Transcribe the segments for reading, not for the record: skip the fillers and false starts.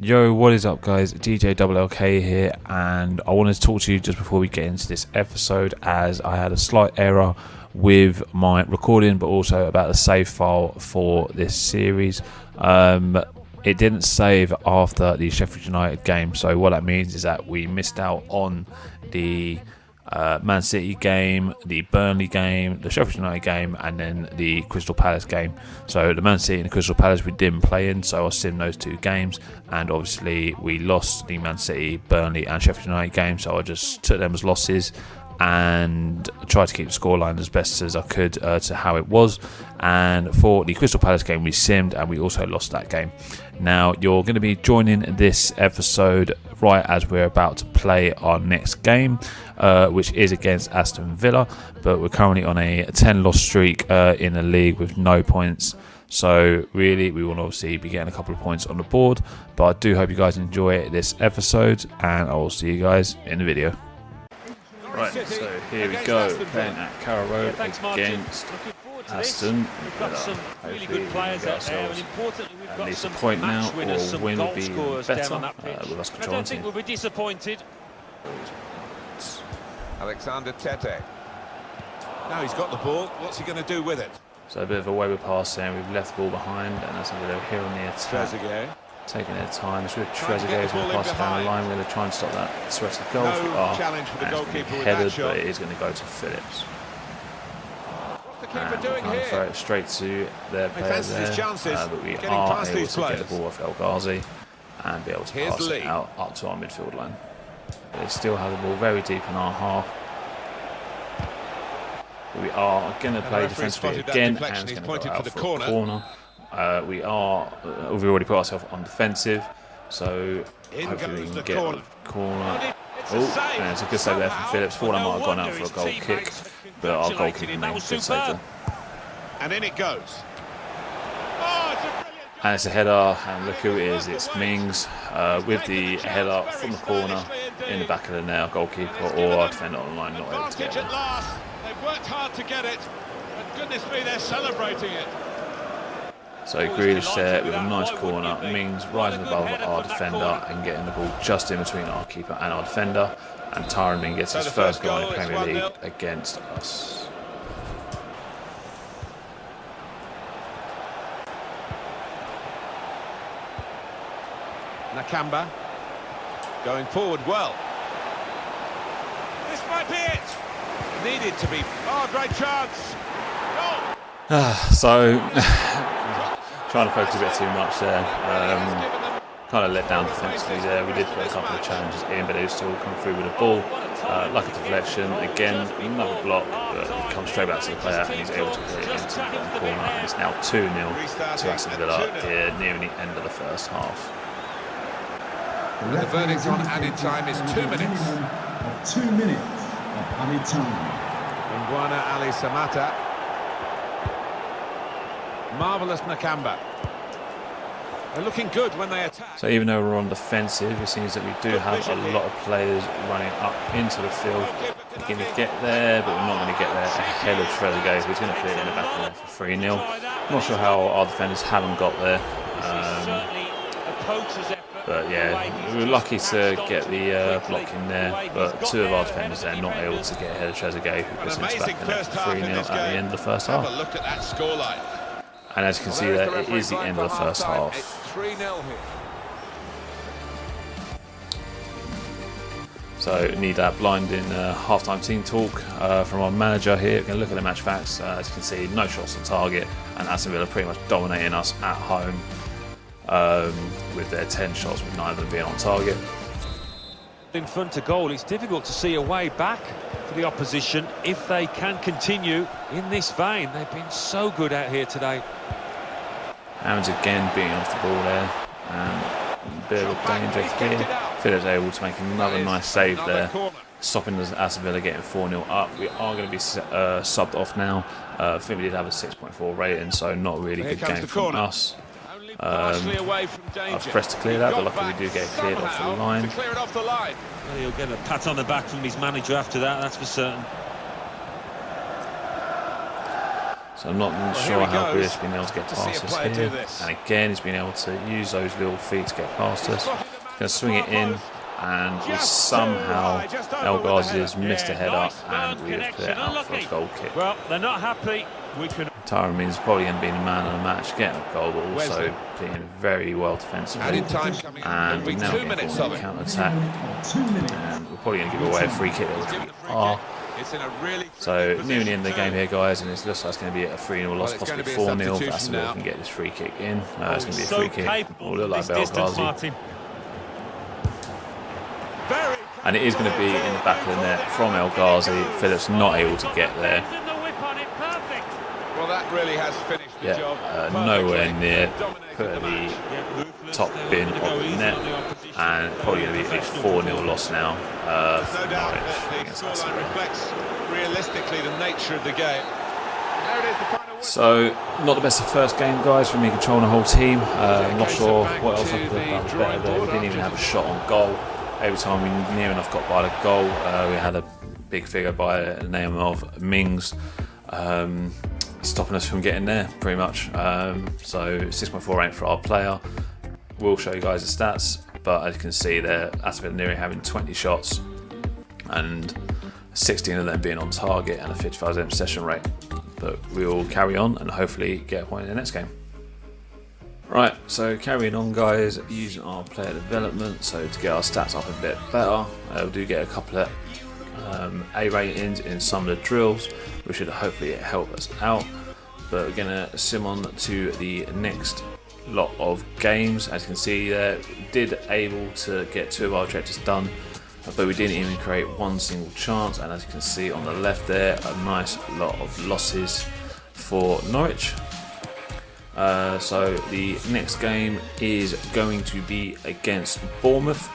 Yo, what is up guys, Djllk here, and I wanted to talk to you just before we get into this episode, as I had a slight error with my recording, but also about the save file for this series. It didn't save after the Sheffield United game, so what that means is that we missed out on the Man City game, the Burnley game, the Sheffield United game, and then the Crystal Palace game. So the Man City and the Crystal Palace we didn't play in, so I simmed those two games, and obviously we lost the Man City, Burnley and Sheffield United game, so I just took them as losses and tried to keep the scoreline as best as I could to how it was. And for the Crystal Palace game we simmed, and we also lost that game. Now you're going to be joining this episode right as we're about to play our next game, which is against Aston Villa, but we're currently on a 10 loss streak in the league with no points. So really we will obviously be getting a couple of points on the board, but I do hope you guys enjoy this episode, and I will see you guys in the video. Right, so here we go, playing at Carrow Road against Aston Villa. Really good players out there, and importantly, we've got some point now, match winners, some win goal would be scorers better, down on that pitch. with us I don't think we'll be disappointed. Alexander Tete. Now he's got the ball. What's he going to do with it? So a bit of a wayward pass there, we've left the ball behind, and Aston Villa here on the attack. Trezeguet. Taking their time. It's with Trezeguet who's going to pass it down the line. We're going to try and stop that threat of goal. No challenge for the goalkeeper with headed, that shot. but it is going to go to Phillips. What's the keeper And doing we're going to here? throw it straight to their players fancies his there. chances, But we getting are past able these to get the players. ball off El Ghazi and be able to Here's pass Lee. it out up to our midfield line. But they still have the ball very deep in our half. But we are going to play referee defensively spotted that again, deflection. and it's He's going to go pointed out for the for a corner. we've already put ourselves on defensive, so In hopefully we goes can the get corner. the corner. It's a Oh, save. and it's a good save there from Phillips. Thought I might have gone out for a goal kick, but our goalkeeper That made a was good save there. And in it goes. Oh, it's a brilliant. And it's a header, and look who it is, it's Mings with the header from the corner in the back of the net. Our goalkeeper or our defender on the line not able to get Advantage there. at last. They've worked hard to get it. And goodness me, they're celebrating it. So Grealish there with a nice corner, Mings rising above our defender and getting the ball just in between our keeper and our defender, and Tyrone Mings gets his first goal in the Premier League against us. Nakamba going forward well. This might be it. Needed to be. Oh, great chance. Goal. So trying to focus a bit too much there. Kind of let down defensively there. We did put a couple of challenges in, but they still come through with the ball. Like a deflection, again another block, but he comes straight back to the player and he's able to put it into the bottom corner. And it's now 2-0 to Aston Villa here nearing the end of the first half. And the verdict on added time is 2 minutes. 2 minutes of added time. Nguana Ali Samata. Marvellous Nakamba. They're looking good when they attack. So even though we're on defensive, it seems that we do have a lot of players running up into the field. We're going to get there, but we're not going to get there ahead of Trezeguet, who's going to put it in the back of the net for 3-0. Not sure how our defenders haven't got there. But yeah, we were lucky to get the block in there, but two of our defenders there not able to get ahead of Trezeguet, who puts it back in the net for 3-0 at the end of the first half. Have a look at that scoreline. And as you can see there, it is the end of the first half. It's 3-0 here. So need that blinding half-time team talk from our manager here. We're going to look at the match facts. As you can see, no shots on target, and Aston Villa pretty much dominating us at home with their 10 shots, with 9 of them being on target. In front of goal, it's difficult to see a way back for the opposition if they can continue in this vein. They've been so good out here today. Aaron's again beating off the ball there, and a bit of a danger here. Phillips able to make another nice save there, stopping Aston Villa getting 4-0 up. We are going to be subbed off now. I think we did have a 6.4 rating, so not really good game from us. I've pressed to clear that, but luckily we do get cleared off the line. Well, he'll get a pat on the back from his manager after that, that's for certain. So I'm not sure how good he's been able to get past us here. And again, he's been able to use those little feet to get past us. He's going to swing it in, and somehow El Ghazi has missed a header, and we have put it out for a goal kick. Well, they're not happy. Tyron means probably going to be the man of the match, getting a goal, but also being very well defensively. And we're now getting caught in counter-attack. And we're probably going to give away a free kick, which we are. So nearing the end of the game here, guys, and it looks like it's going to be a 3-0 loss, possibly 4-0. That's where we can get this free kick in. It's going to be a free kick. It will look like El Ghazi. And it is going to be in the back of the net from El Ghazi. Phillips not able to get there. Well, that really has finished the job. Nowhere near putting the top bin of the net, and probably going to be a 4-0 loss now for Norwich. That reflects realistically the nature of the game. There it is, the final word. So, not the best of first game, guys, for me controlling the whole team. I'm not sure what else I could have done better there. We didn't even have a shot on goal. Every time we near enough got by the goal, we had a big figure by the name of Mings. Stopping us from getting there, pretty much. So 6.48 for our player. We'll show you guys the stats, but as you can see there, Aston Villa having 20 shots and 16 of them being on target and a 55% possession rate. But we'll carry on and hopefully get a point in the next game. Right, so carrying on, guys, using our player development, so to get our stats up a bit better. We do get a couple of A ratings in some of the drills, which should hopefully help us out. But we're going to sim on to the next lot of games. As you can see there, did able to get 2 of our objectives done, but we didn't even create one single chance. And as you can see on the left there, a nice lot of losses for Norwich. So the next game is going to be against Bournemouth.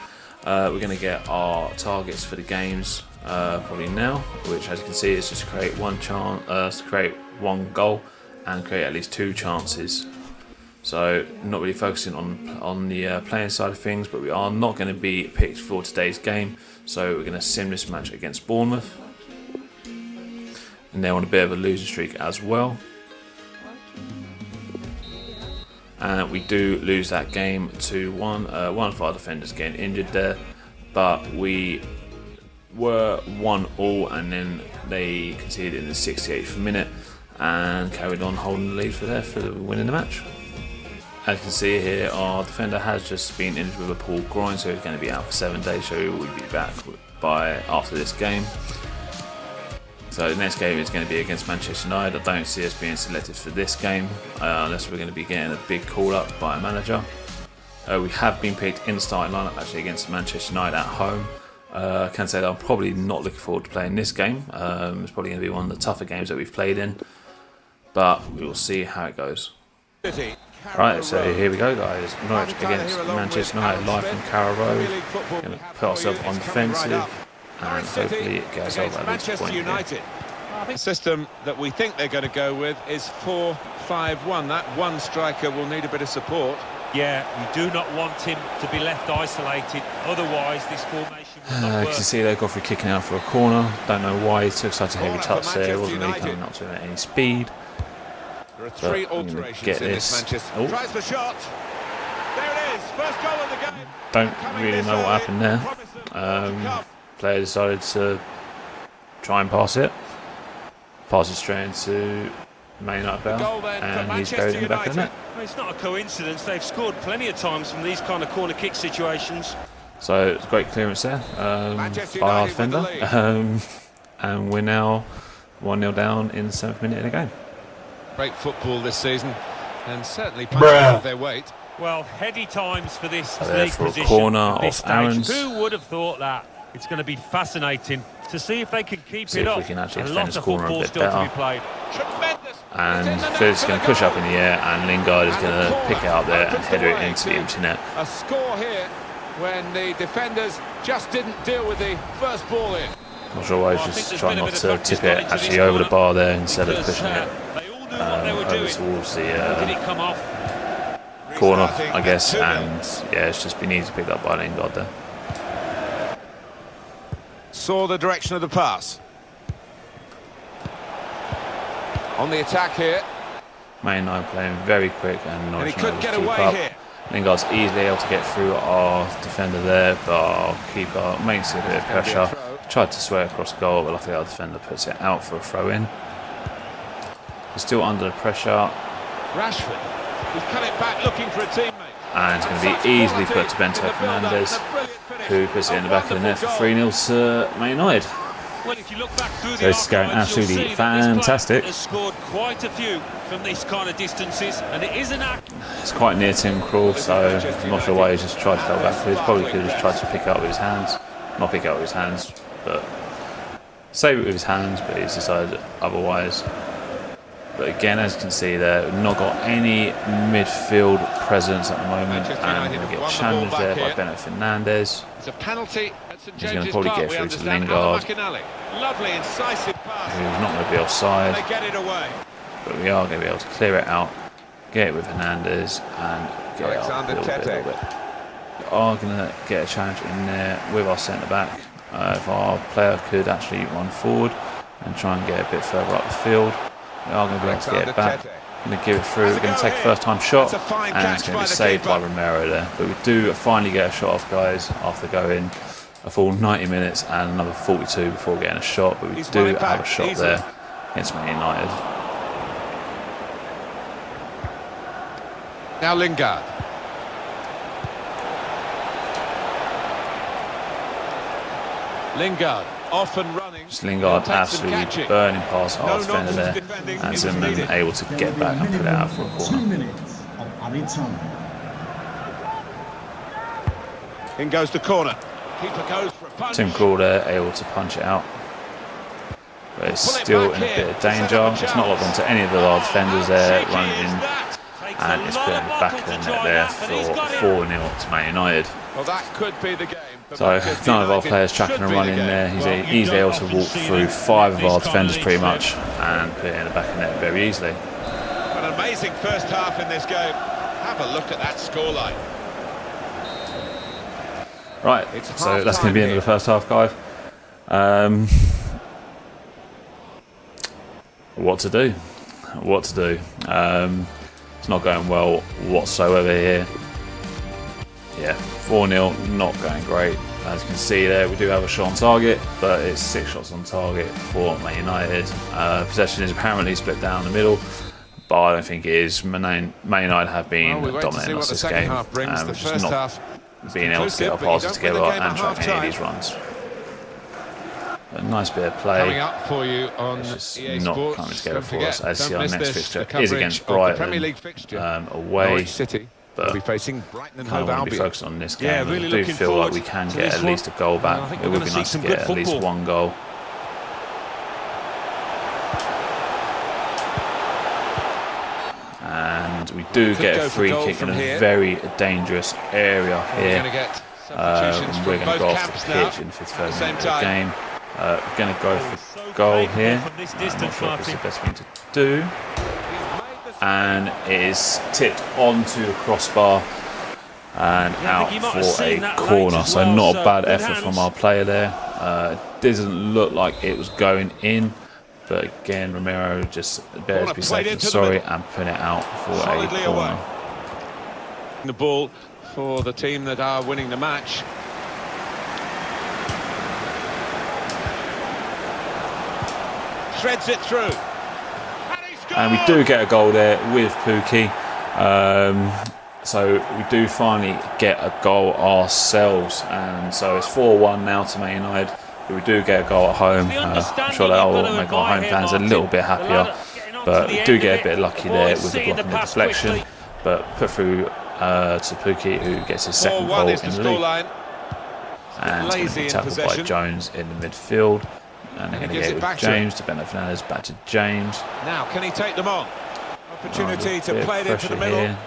We're going to get our targets for the games probably now, which, as you can see, is just to create one chance, to create one goal and create at least 2 chances. So not really focusing on the playing side of things, but we are not going to be picked for today's game. So we're going to sim this match against Bournemouth, and they're on a bit of a losing streak as well. And we do lose that game 2-1. One of our defenders getting injured there, but we were 1-1, and then they conceded in the 68th minute and carried on holding the lead for the winning the match. As you can see here, our defender has just been injured with a pulled groin, so he's going to be out for 7 days, so he will be back after this game. So the next game is going to be against Manchester United. I don't see us being selected for this game unless we're going to be getting a big call up by a manager. We have been picked in the starting lineup actually against Manchester United at home. I can say that I'm probably not looking forward to playing this game. It's probably going to be one of the tougher games that we've played in, but we will see how it goes. Right, so here we go, guys. Norwich against Manchester United live from Carrow Road. Going to put ourselves on defensive and hopefully get ourselves at least a point here. The system that we think they're going to go with is 4-5-1. That one striker will need a bit of support. Yeah, we do not want him to be left isolated. Otherwise, this formation will not work. You can see they've got for kicking out for a corner. Don't know why he took such a heavy touch there. It wasn't really coming up to him at any speed. There are 3 alterations in this Manchester. Tries the shot. There it is. First goal of the game. Don't really know what happened there. Player decided to try and pass it. Passes straight into Man United bell, and he's buried in the back of the net. Well, it's not a coincidence. They've scored plenty of times from these kind of corner kick situations. So it's great clearance there by our defender. And we're now 1-0 down in the 7th minute of the game. Great football this season, and certainly punching their weight. Well, heady times for this league for a corner off Aaron's. Who would have thought that? It's going to be fascinating to see if they can keep it up. We can actually a defend lot this of corner a football bit still better. to be played. And Phil's going to push up in the air, and Lingard is going to pick it out there and header it into the empty net. A score here when the defenders just didn't deal with the first ball in. Not sure why he's just trying not to tip it actually over the bar there instead of pushing it over towards the corner, I guess. And yeah, it's just been easy to pick up by Lingard there. Saw the direction of the pass. On the attack here. Man United playing very quick and And he Norwich couldn't get keep away up. here. Lingard's easily able to get through our defender there, but our keeper makes it a bit of pressure. Tried to swear across goal, but luckily our defender puts it out for a throw in. We're still under the pressure. Rashford, he's cut it back looking for a teammate. And it's going to be easily put to Bento Fernandes, who puts it in the back of the net for 3-0 to Man United. Well, if you look back through So this is going absolutely you'll see that fantastic. this player has scored quite a few from these kind of distances, and it is an act. It's quite near Tim Krul, so I'm not sure why he's just tried to fell backwards. Probably could have just tried to pick it up with his hands. Not pick it up with his hands, but save it with his hands, but he's decided otherwise. But again, as you can see there, we've not got any midfield presence at the moment, and we're going to get challenged there by Bento Fernandes. It's a penalty at St. He's going to James's probably Park, get we through to understand. Lingard. Lovely incisive pass. He's not going to be offside, They get it away. but we are going to be able to clear it out, get it with Hernandez, and get it up a little bit. We are going to get a challenge in there with our centre back. If our player could actually run forward and try and get a bit further up the field, we are going to be able to get it back. Going to give it through. We're going to take a first-time shot, and it's going to be saved by Romero there. But we do finally get a shot off, guys, after going a full 90 minutes and another 42 before getting a shot. But we do have a shot there against Man United. Now Lingard. Lingard off and running. Just Lingard absolutely burning past our defender there, and Zimmerman able to get back and put it out for a 2 corner. minutes of added time. In goes the corner. Keeper goes for a punch. Tim Krul there, able to punch it out, but it's still in a bit of danger. It's not locked onto any of the large defenders there, running in, and it's put in the back of the net there for 4-0 to Man United. Well, that could be the game. So none of our players tracking and running there. He's easily able to walk through 5 of our defenders pretty much and put it in the back of the net very easily. An amazing first half in this game. Have a look at that scoreline. Right, so that's going to be the end of the first half, guys. What to do? What to do? It's not going well whatsoever here. Yeah, 4-0, not going great. As you can see there, we do have a shot on target, but it's 6 shots on target for Man United. Possession is apparently split down the middle, but I don't think it is. Man United have been dominating us this game, which is not being able to get our passes together and track any of these runs. A nice bit of play. Coming up for you on It's just EA not Sports. coming together Don't for us. As you see, our miss next this, fixture the is coverage against of the Brighton, Premier League fixture. away. Norwich City will But be facing Brighton and I Hove want to be Albion. focused on this game. Yeah, I really do looking feel like forward we can to get this at least a one. goal I back. think It we're would gonna be see nice to some get good at least football. 1 goal. And we do get a free kick in a very dangerous area here. We're going to go off the pitch in the 53rd minute of the game. We're going to go for goal here. I'm not sure if it's the best thing to do. And it is tipped onto the crossbar and out for a corner. So not a bad effort from our player there. It doesn't look like it was going in. But again, Romero just better to be safe than sorry and put it out for a corner. The ball for the team that are winning the match. Threads it through. And we do get a goal there with Pukki. So we do finally get a goal ourselves. And so it's 4-1 now to Man United. We do get a goal at home. I'm sure that will make our home fans a little bit happier. But we do get a bit lucky there with the block and the deflection. But put through to Pukki, who gets his second goal in the league. And it's going to be tackled by Jones in the midfield. And they're going to get it with James to Bento Fernandes, back to James. Now, can he take them on? Opportunity to play it into the middle. Here.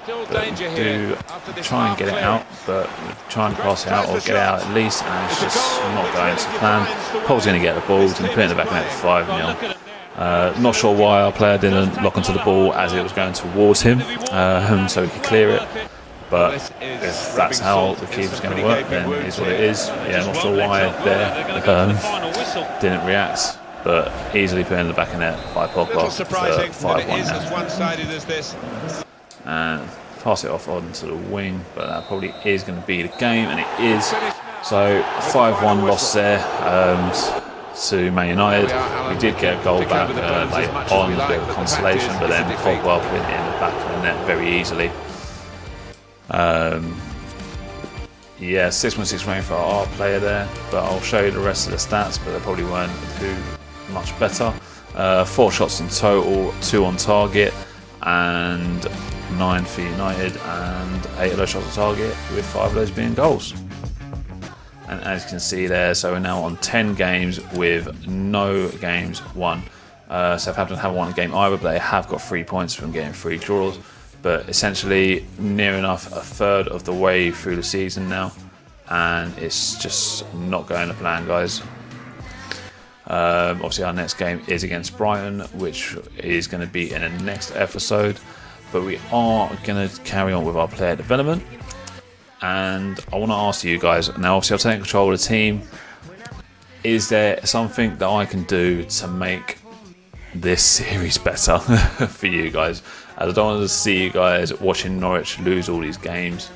Still But danger we here. do try and get it out, but we try and cross it out or get it out at least, and it's just not going to plan. Paul's going to get the ball, he's going to put it in the back of the net for 5-0. Not sure why our player didn't lock onto the ball as it was going towards him, so he could clear it. But if that's how the keeper's going to work, then it is what it is. Yeah, I'm not sure why there didn't react, but easily put in the back of net by Pogba for 5-1 now. And pass it off onto the wing, but that probably is going to be the game, and it is. So 5-1 loss there to Man United. We did get a goal back late on, a bit of a consolation, but then Pogba put it in the back of the net very easily. Yeah, 6.6 rating for our player there, but I'll show you the rest of the stats, but they probably weren't too much better. 4 shots in total, 2 on target, and 9 for United, and 8 of those shots on target, with 5 of those being goals. And as you can see there, so we're now on 10 games with no games won. Southampton haven't won a game either, but they have got 3 points from getting 3 draws. But essentially near enough a third of the way through the season now, and it's just not going to plan, guys. Obviously our next game is against Brighton, which is going to be in the next episode, but we are going to carry on with our player development. And I want to ask you guys, now obviously I've taken control of the team, is there something that I can do to make this series better for you guys? As I don't want to see you guys watching Norwich lose all these games.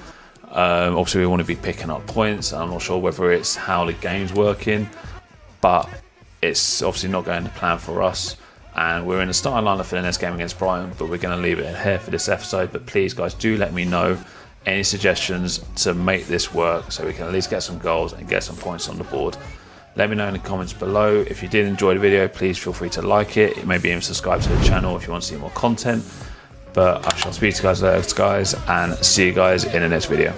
Obviously we want to be picking up points. I'm not sure whether it's how the game's working, but it's obviously not going to plan for us. And we're in the starting lineup for the next game against Brighton, but we're going to leave it here for this episode. But please guys, do let me know any suggestions to make this work so we can at least get some goals and get some points on the board. Let me know in the comments below. If you did enjoy the video, please feel free to like it. Maybe even subscribe to the channel if you want to see more content. But I shall speak to you guys later, guys, and see you guys in the next video.